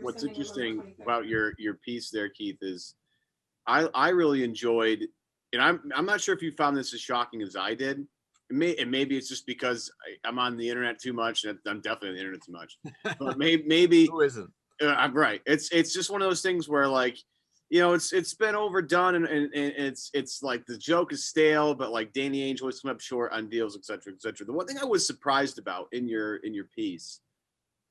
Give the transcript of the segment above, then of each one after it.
What's interesting about your piece there, Keith, is I really enjoyed, and I'm not sure if you found this as shocking as I did. Maybe it's just because I'm on the internet too much, and I'm definitely on the internet too much. But maybe who isn't? I'm right. It's just one of those things where, like, it's been overdone, and it's like the joke is stale, but like Danny Ainge always come up short on deals, et cetera, et cetera. The one thing I was surprised about in your piece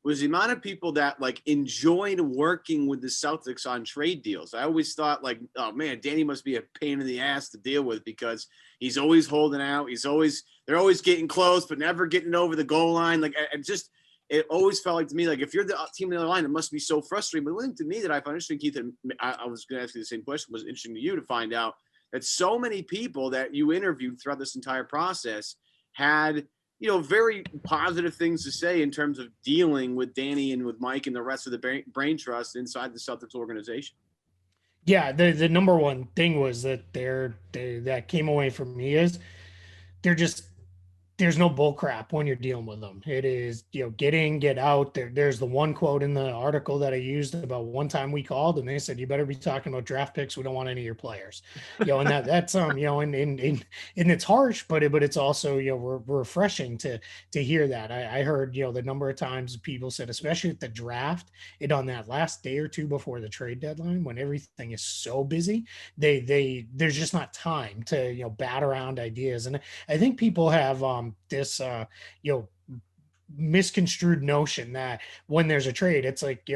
was the amount of people that like enjoyed working with the Celtics on trade deals. I always thought, like, oh man, Danny must be a pain in the ass to deal with because he's always holding out. They're always getting close, but never getting over the goal line. Like, it always felt like to me, like if you're the team on the other line, it must be so frustrating. But one thing to me that I found interesting, Keith, and I was going to ask you the same question, was interesting to you to find out that so many people that you interviewed throughout this entire process had, very positive things to say in terms of dealing with Danny and with Mike and the rest of the brain trust inside the Celtics organization. Yeah, the number one thing was that that came away from me is there's no bull crap when you're dealing with them. It is, get in, get out. There's the one quote in the article that I used about one time we called and they said, you better be talking about draft picks. We don't want any of your players, and that's, and it's harsh, but it's also, refreshing to hear that. I heard, the number of times people said, especially at the draft, on that last day or two before the trade deadline, when everything is so busy, there's just not time to, bat around ideas. And I think people have, this misconstrued notion that when there's a trade, it's like,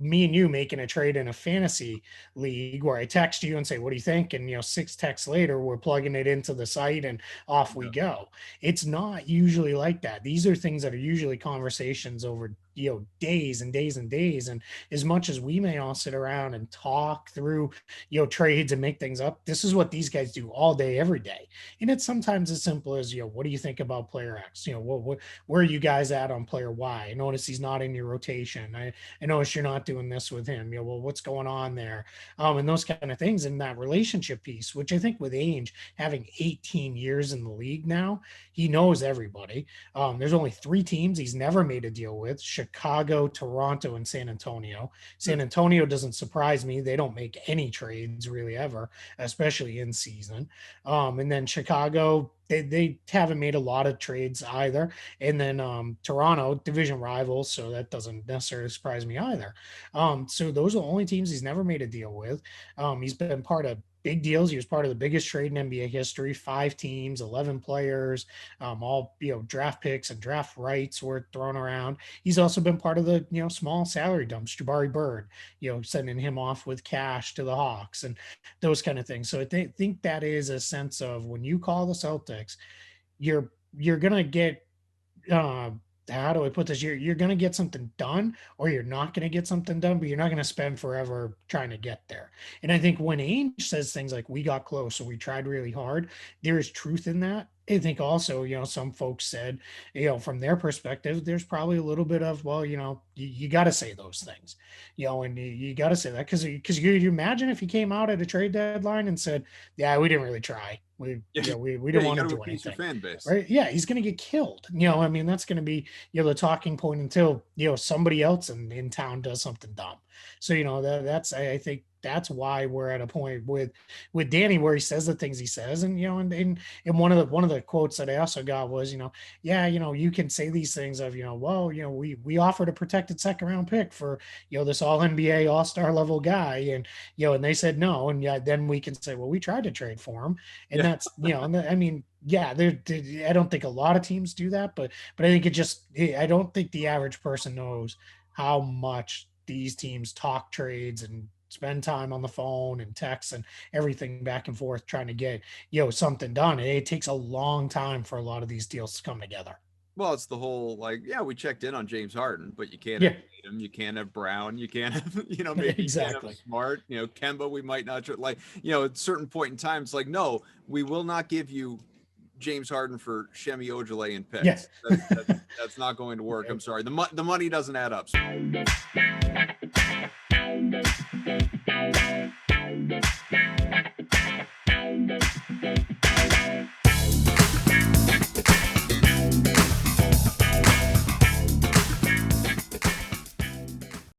me and you making a trade in a fantasy league where I text you and say, what do you think? And, 6 texts later, we're plugging it into the site and off we go. It's not usually like that. These are things that are usually conversations over, days and days and days. And as much as we may all sit around and talk through, trades and make things up, this is what these guys do all day, every day. And it's sometimes as simple as, what do you think about player X? Where are you guys at on player Y? I notice he's not in your rotation. I notice you're not doing this with him. What's going on there? And those kind of things, and that relationship piece, which I think with Ainge having 18 years in the league now, he knows everybody. There's only 3 teams he's never made a deal with: Chicago, Toronto, and San Antonio. San Antonio doesn't surprise me. They don't make any trades really ever, especially in season. And then Chicago, they haven't made a lot of trades either. And then Toronto, division rivals, so that doesn't necessarily surprise me either. So those are the only teams he's never made a deal with. He's been part of big deals. He was part of the biggest trade in NBA history: 5 teams, 11 players, all, draft picks and draft rights were thrown around. He's also been part of the, small salary dumps, Jabari Bird, sending him off with cash to the Hawks and those kind of things. So I think that is a sense of, when you call the Celtics, you're going to get, how do I put this? You're going to get something done, or you're not going to get something done, but you're not going to spend forever trying to get there. And I think when Ainge says things like, we got close, so we tried really hard, there is truth in that. I think also, some folks said, from their perspective, there's probably a little bit of, well, you got to say those things, and you got to say that because you imagine if he came out at a trade deadline and said, yeah, we didn't really try. We didn't want to do anything. Fan base. Right? Yeah, he's going to get killed. That's going to be, the talking point until, somebody else in town does something dumb. So, that's, I think, that's why we're at a point with Danny where he says the things he says. And, and one of the quotes that I also got was, you can say these things of, well, we offered a protected 2nd round pick for, this all NBA all-star level guy. And, and they said no. And then we can say, well, we tried to trade for him. And that's, I don't think a lot of teams do that, but I think I don't think the average person knows how much these teams talk trades and spend time on the phone and text and everything back and forth trying to get, something done. It takes a long time for a lot of these deals to come together. Well, it's the whole, we checked in on James Harden, but you can't have Tatum, you can't have Brown, you can't have, maybe exactly. You can't have Smart, Kemba, we might not, at a certain point in time, it's like, no, we will not give you James Harden for Shemi Ojale and picks. Yes. That's not going to work. I'm sorry. The money doesn't add up.